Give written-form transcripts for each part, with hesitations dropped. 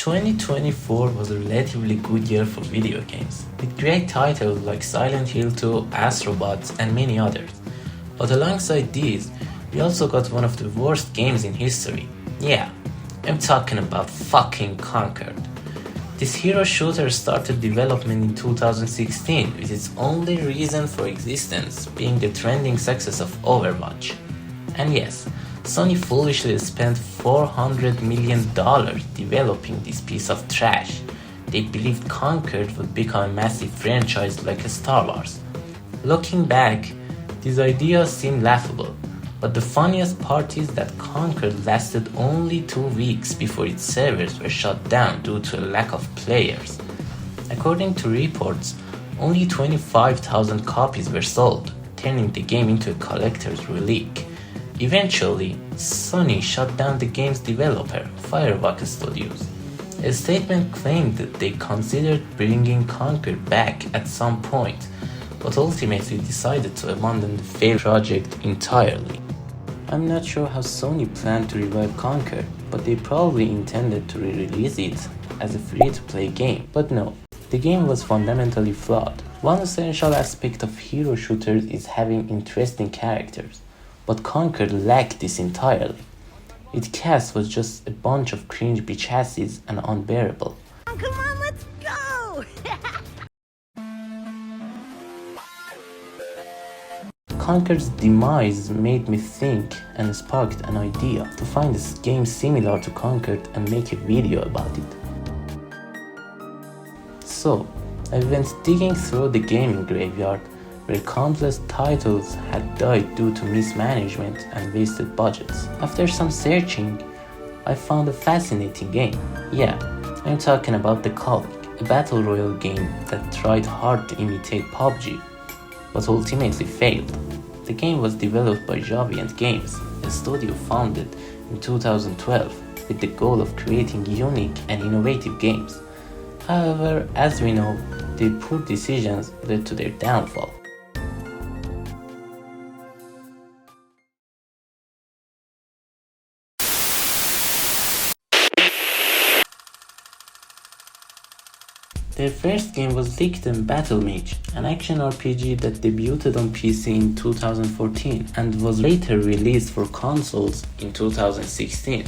2024 was a relatively good year for video games, with great titles like Silent Hill 2, Astrobots, and many others. But alongside these, we also got one of the worst games in history. Yeah, I'm talking about fucking Concord. This hero shooter started development in 2016 with its only reason for existence being the trending success of Overwatch. And yes, Sony foolishly spent $400 million developing this piece of trash. They believed Concord would become a massive franchise like Star Wars. Looking back, these ideas seem laughable, but the funniest part is that Concord lasted only 2 weeks before its servers were shut down due to a lack of players. According to reports, only 25,000 copies were sold, turning the game into a collector's relic. Eventually, Sony shut down the game's developer, Firewalk Studios. A statement claimed that they considered bringing Concord back at some point, but ultimately decided to abandon the failed project entirely. I'm not sure how Sony planned to revive Concord, but they probably intended to re-release it as a free-to-play game. But no, the game was fundamentally flawed. One essential aspect of hero shooters is having interesting characters, but Concord lacked this entirely. Its cast was just a bunch of cringe bitchasses and unbearable. Come on, let's go! Concord's demise made me think and sparked an idea to find a game similar to Concord and make a video about it. So, I went digging through the gaming graveyard where countless titles had died due to mismanagement and wasted budgets. After some searching, I found a fascinating game. Yeah, I'm talking about the Culling, a battle royale game that tried hard to imitate PUBG, but ultimately failed. The game was developed by Xaviant Games, a studio founded in 2012 with the goal of creating unique and innovative games. However, as we know, their poor decisions led to their downfall. Their first game was Battle Mage, an action RPG that debuted on PC in 2014 and was later released for consoles in 2016.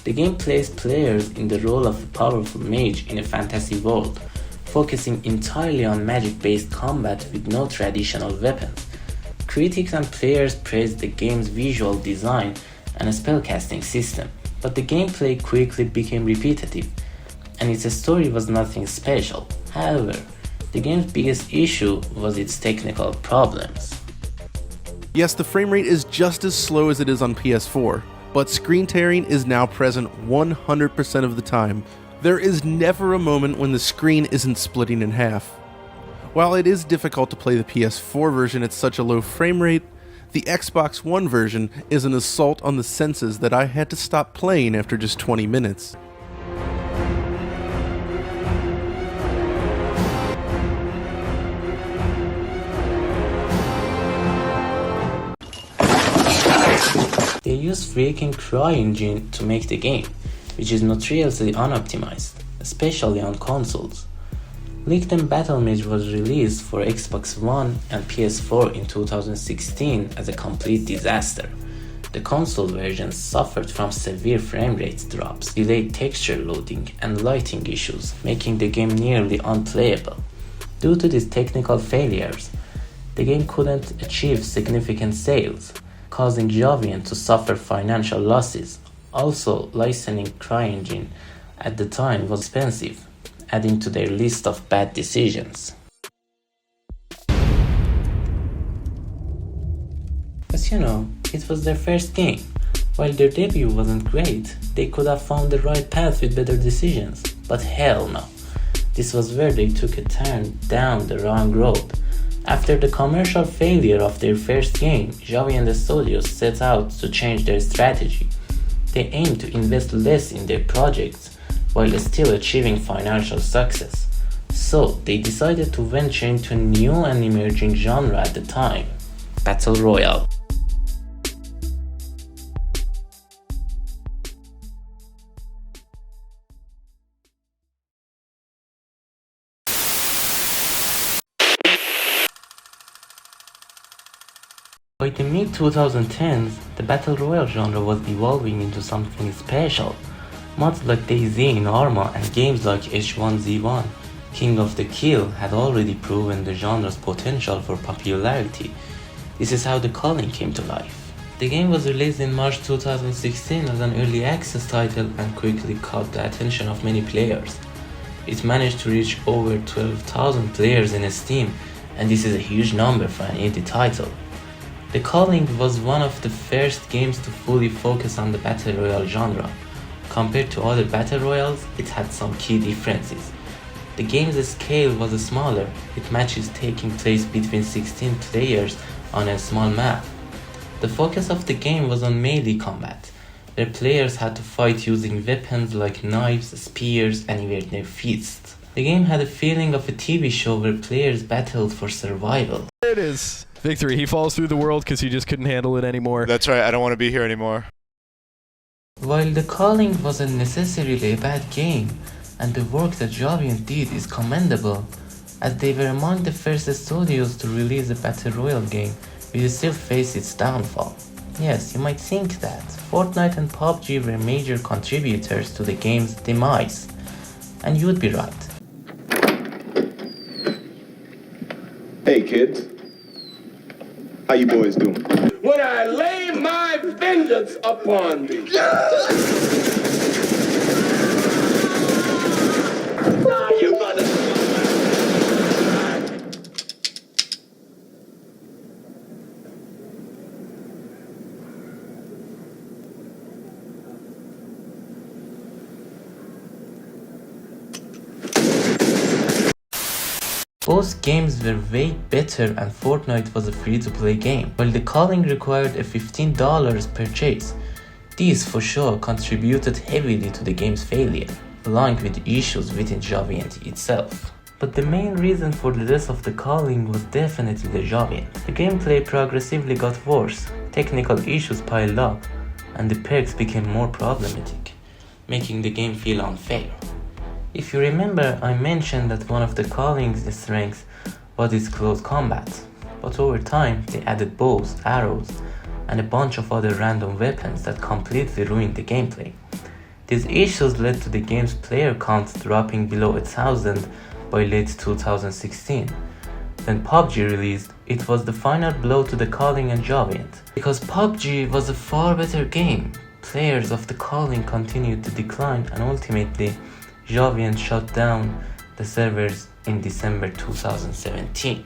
The game plays players in the role of a powerful mage in a fantasy world, focusing entirely on magic-based combat with no traditional weapons. Critics and players praised the game's visual design and spellcasting system, but the gameplay quickly became repetitive, and its story was nothing special. However, the game's biggest issue was its technical problems. Yes, the frame rate is just as slow as it is on PS4, but screen tearing is now present 100% of the time. There is never a moment when the screen isn't splitting in half. While it is difficult to play the PS4 version at such a low frame rate, the Xbox One version is an assault on the senses that I had to stop playing after just 20 minutes. They used freaking CryEngine to make the game, which is notoriously unoptimized, especially on consoles. Battle Mage was released for Xbox One and PS4 in 2016 as a complete disaster. The console version suffered from severe frame rate drops, delayed texture loading, and lighting issues, making the game nearly unplayable. Due to these technical failures, the game couldn't achieve significant sales, causing Xaviant to suffer financial losses. Also, licensing CryEngine at the time was expensive, adding to their list of bad decisions. But you know, it was their first game. While their debut wasn't great, they could have found the right path with better decisions. But hell no. This was where they took a turn down the wrong road. After the commercial failure of their first game, Xaviant Studios set out to change their strategy. They aimed to invest less in their projects while still achieving financial success. So they decided to venture into a new and emerging genre at the time, Battle Royale. By the mid-2010s, the Battle Royale genre was evolving into something special. Mods like DayZ in Arma and games like H1Z1, King of the Kill had already proven the genre's potential for popularity. This is how the Culling came to life. The game was released in March 2016 as an early access title and quickly caught the attention of many players. It managed to reach over 12,000 players in Steam, and this is a huge number for an indie title. The Culling was one of the first games to fully focus on the Battle Royale genre. Compared to other Battle Royales, it had some key differences. The game's scale was smaller, with matches taking place between 16 players on a small map. The focus of the game was on melee combat, where players had to fight using weapons like knives, spears, and even their fists. The game had a feeling of a TV show where players battled for survival. There it is. Victory. He falls through the world because he just couldn't handle it anymore. That's right, I don't want to be here anymore. While The Culling wasn't necessarily a bad game, and the work that Xaviant did is commendable, as they were among the first studios to release a Battle Royale game, we still face its downfall. Yes, you might think that Fortnite and PUBG were major contributors to the game's demise, and you would be right. Hey kids, how you boys doing? When I lay my vengeance upon thee. Now you gonna... Both games were way better and Fortnite was a free-to-play game, while The Culling required a $15 purchase. This for sure contributed heavily to the game's failure, along with issues within Xaviant itself. But the main reason for the death of The Culling was definitely the Xaviant. The gameplay progressively got worse, technical issues piled up, and the perks became more problematic, making the game feel unfair. If you remember, I mentioned that one of the Culling's strengths was its close combat, but over time they added bows, arrows, and a bunch of other random weapons that completely ruined the gameplay. These issues led to the game's player count dropping below 1,000 by late 2016. When PUBG released, it was the final blow to the Culling and Xaviant. Because PUBG was a far better game, players of the Culling continued to decline, and ultimately Xaviant shut down the servers in December 2017.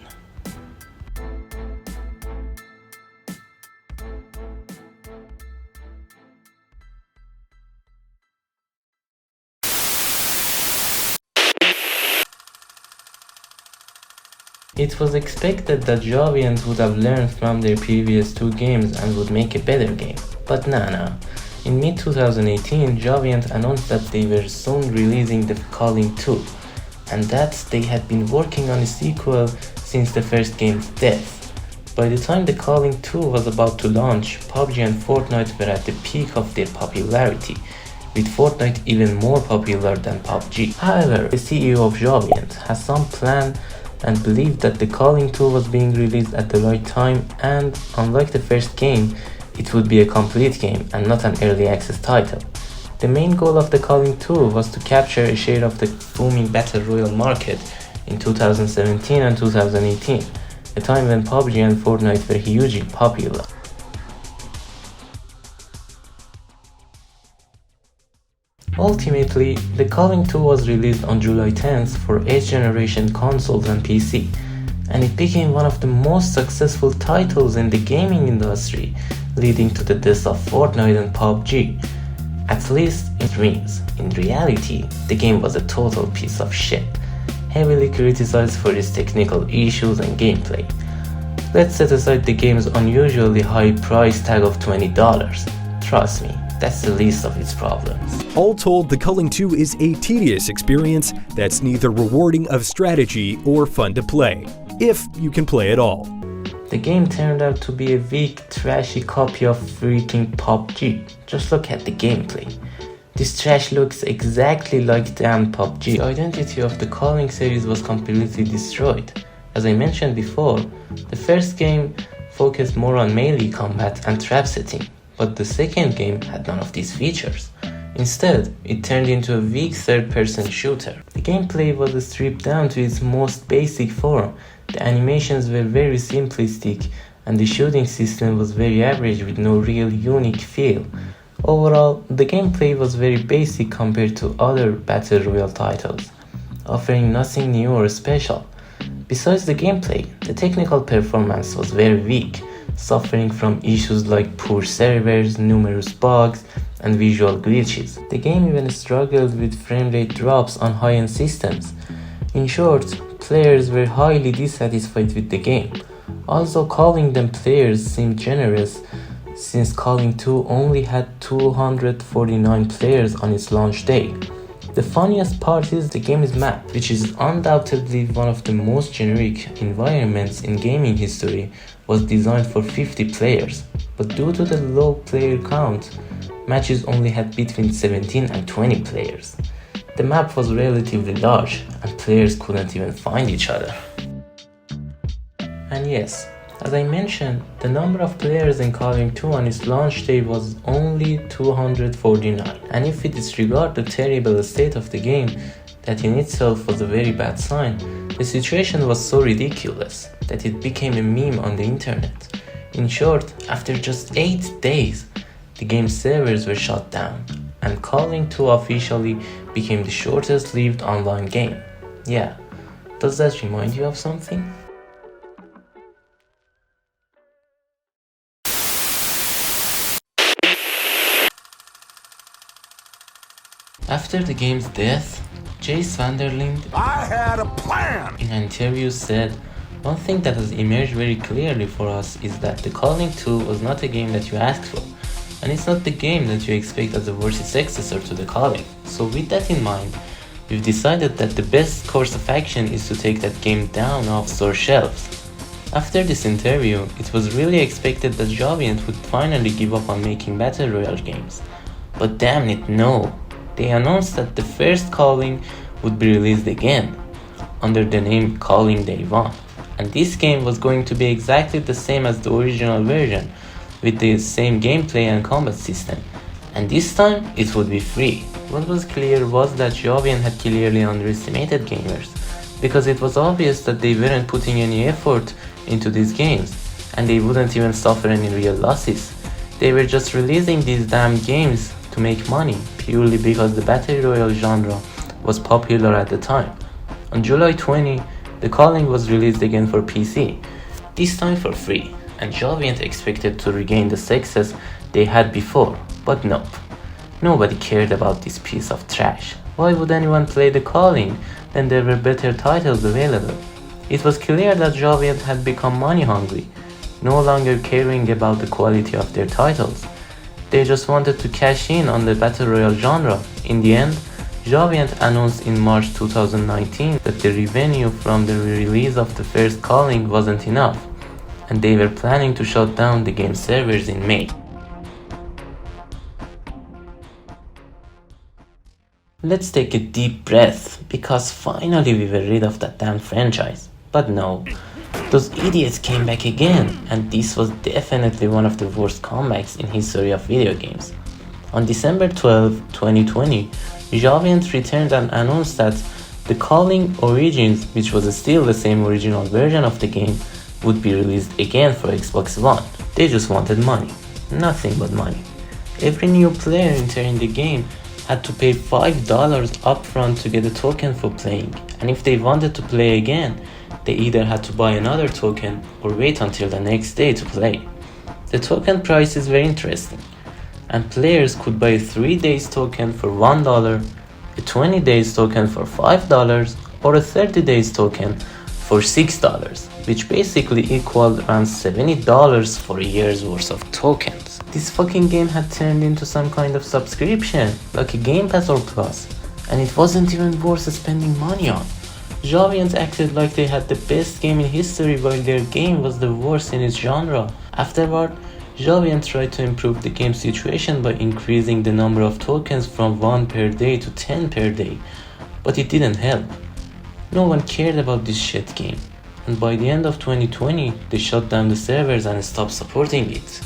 It was expected that Xaviant would have learned from their previous two games and would make a better game, but nah. In mid-2018, Xaviant announced that they were soon releasing The Culling 2, and that they had been working on a sequel since the first game's death. By the time The Culling 2 was about to launch, PUBG and Fortnite were at the peak of their popularity, with Fortnite even more popular than PUBG. However, the CEO of Xaviant has some plan and believed that The Culling 2 was being released at the right time, and unlike the first game, it would be a complete game and not an early access title. The main goal of The Culling 2 was to capture a share of the booming Battle Royale market in 2017 and 2018, a time when PUBG and Fortnite were hugely popular. Ultimately, The Culling 2 was released on July 10th for 8th generation consoles and PC, and it became one of the most successful titles in the gaming industry, leading to the death of Fortnite and PUBG. At least in dreams. In reality, the game was a total piece of shit, heavily criticized for its technical issues and gameplay. Let's set aside the game's unusually high price tag of $20. Trust me, that's the least of its problems. All told, The Culling 2 is a tedious experience that's neither rewarding of strategy or fun to play, if you can play at all. The game turned out to be a weak, trashy copy of freaking PUBG. Just look at the gameplay. This trash looks exactly like damn PUBG. The identity of the Culling series was completely destroyed. As I mentioned before, the first game focused more on melee combat and trap setting, but the second game had none of these features. Instead, it turned into a weak third-person shooter. The gameplay was stripped down to its most basic form, the animations were very simplistic, and the shooting system was very average with no real unique feel. Overall, the gameplay was very basic compared to other Battle Royale titles, offering nothing new or special. Besides the gameplay, the technical performance was very weak, suffering from issues like poor servers, numerous bugs, and visual glitches. The game even struggled with frame rate drops on high-end systems. In short, players were highly dissatisfied with the game. Also, calling them players seemed generous, since Culling 2 only had 249 players on its launch day. The funniest part is the game's map, which is undoubtedly one of the most generic environments in gaming history, was designed for 50 players, but due to the low player count, matches only had between 17 and 20 players. The map was relatively large, and players couldn't even find each other. And yes, as I mentioned, the number of players in Culling 2 on its launch day was only 249, and if we disregard the terrible state of the game, that in itself was a very bad sign, the situation was so ridiculous that it became a meme on the internet. In short, after just 8 days, the game's servers were shut down, and Culling 2 officially became the shortest lived online game. Yeah, does that remind you of something? After the game's death, Jace Vanderlind in an interview said, "One thing that has emerged very clearly for us is that the Culling 2 was not a game that you asked for, and it's not the game that you expect as a worthy successor to the Culling. So with that in mind, we've decided that the best course of action is to take that game down off store shelves." After this interview, it was really expected that Xaviant would finally give up on making Battle Royale games. But damn it, no. They announced that the first Culling would be released again, under the name Culling Day 1, and this game was going to be exactly the same as the original version, with the same gameplay and combat system, and this time it would be free. What was clear was that Xaviant had clearly underestimated gamers, because it was obvious that they weren't putting any effort into these games, and they wouldn't even suffer any real losses. They were just releasing these damn games to make money, purely because the Battle Royale genre was popular at the time. On July 20, the Culling was released again for PC, this time for free, and Xaviant expected to regain the success they had before, but nope. Nobody cared about this piece of trash. Why would anyone play the Culling when there were better titles available? It was clear that Xaviant had become money hungry, no longer caring about the quality of their titles. They just wanted to cash in on the Battle Royale genre. In the end, Xaviant announced in March 2019 that the revenue from the release of the first Culling wasn't enough, and they were planning to shut down the game servers in May. Let's take a deep breath, because finally we were rid of that damn franchise. But no. Those idiots came back again, and this was definitely one of the worst comebacks in history of video games. On December 12, 2020, Xaviant returned and announced that the Culling Origins, which was still the same original version of the game, would be released again for Xbox One. They just wanted money. Nothing but money. Every new player entering the game had to pay $5 upfront to get a token for playing, and if they wanted to play again, they either had to buy another token or wait until the next day to play. The token prices were interesting, and players could buy a 3 days token for $1, a 20 days token for $5, or a 30 days token for $6, which basically equaled around $70 for a year's worth of tokens. This fucking game had turned into some kind of subscription, like a Game Pass or Plus, and it wasn't even worth spending money on. Xaviant acted like they had the best game in history while their game was the worst in its genre. Afterward, Xaviant tried to improve the game situation by increasing the number of tokens from 1 per day to 10 per day, but it didn't help. No one cared about this shit game. and by the end of 2020, they shut down the servers and stopped supporting it.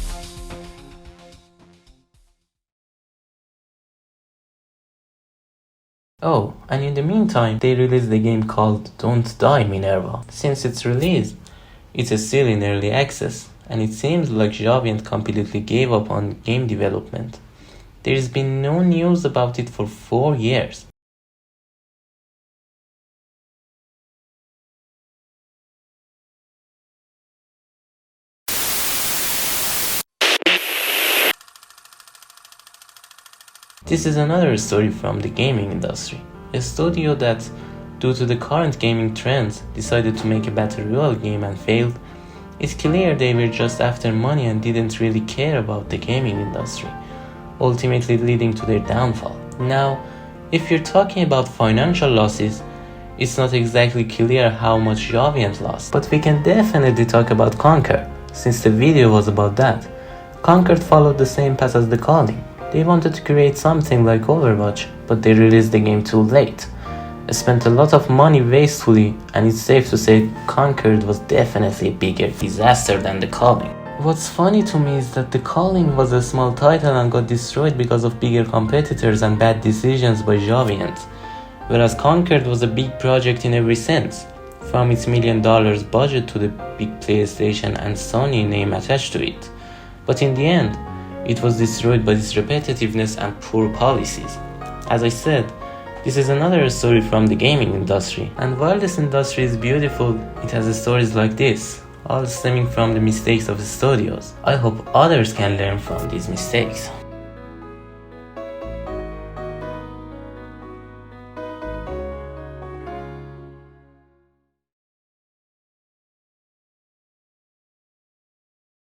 Oh, and in the meantime, they released a game called Don't Die Minerva. Since its release, it is still in early access, and it seems like Xaviant completely gave up on game development. There's been no news about it for 4 years. This is another story from the gaming industry. A studio that, due to the current gaming trends, decided to make a battle royale game and failed. It's clear they were just after money and didn't really care about the gaming industry, ultimately leading to their downfall. Now, if you're talking about financial losses, it's not exactly clear how much Xaviant lost, but we can definitely talk about Concord, since the video was about that. Concord followed the same path as the Culling. They wanted to create something like Overwatch, but they released the game too late. Spent a lot of money wastefully, and it's safe to say Concord was definitely a bigger disaster than the Culling. What's funny to me is that the Culling was a small title and got destroyed because of bigger competitors and bad decisions by Xaviant, whereas Concord was a big project in every sense, from its $1 million budget to the big PlayStation and Sony name attached to it. But in the end, it was destroyed by its repetitiveness and poor policies. As I said, this is another story from the gaming industry, and while this industry is beautiful, it has stories like this, all stemming from the mistakes of the studios. I hope others can learn from these mistakes.